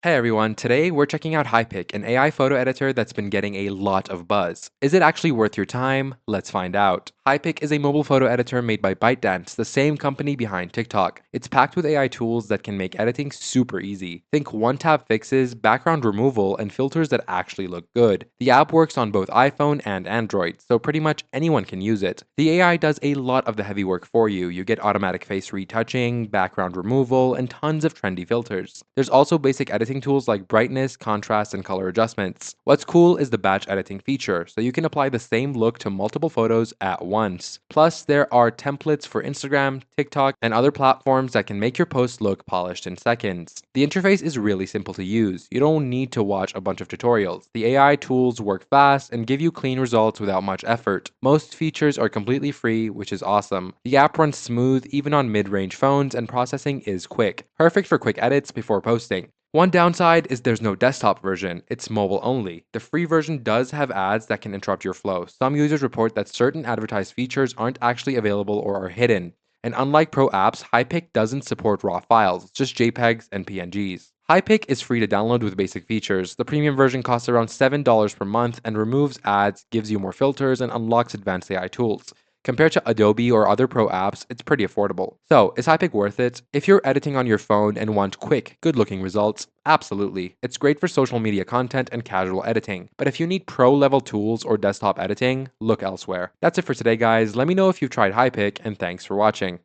Hey everyone, today we're checking out Hypic, an AI photo editor that's been getting a lot of buzz. Is it actually worth your time? Let's find out. Hypic is a mobile photo editor made by ByteDance, the same company behind TikTok. It's packed with AI tools that can make editing super easy. Think one-tap fixes, background removal, and filters that actually look good. The app works on both iPhone and Android, so pretty much anyone can use it. The AI does a lot of the heavy work for you. You get automatic face retouching, background removal, and tons of trendy filters. There's also basic editing tools like brightness, contrast, and color adjustments. What's cool is the batch editing feature, so you can apply the same look to multiple photos at once. Plus, there are templates for Instagram, TikTok, and other platforms that can make your posts look polished in seconds. The interface is really simple to use. You don't need to watch a bunch of tutorials. The AI tools work fast and give you clean results without much effort. Most features are completely free, which is awesome. The app runs smooth even on mid-range phones, and processing is quick. Perfect for quick edits before posting. One downside is there's no desktop version, it's mobile only. The free version does have ads that can interrupt your flow. Some users report that certain advertised features aren't actually available or are hidden. And unlike pro apps, Hypic doesn't support RAW files, just JPEGs and PNGs. Hypic is free to download with basic features. The premium version costs around $7 per month and removes ads, gives you more filters, and unlocks advanced AI tools. Compared to Adobe or other pro apps, it's pretty affordable. So, is Hypic worth it? If you're editing on your phone and want quick, good-looking results, absolutely. It's great for social media content and casual editing. But if you need pro-level tools or desktop editing, look elsewhere. That's it for today, guys. Let me know if you've tried Hypic, and thanks for watching.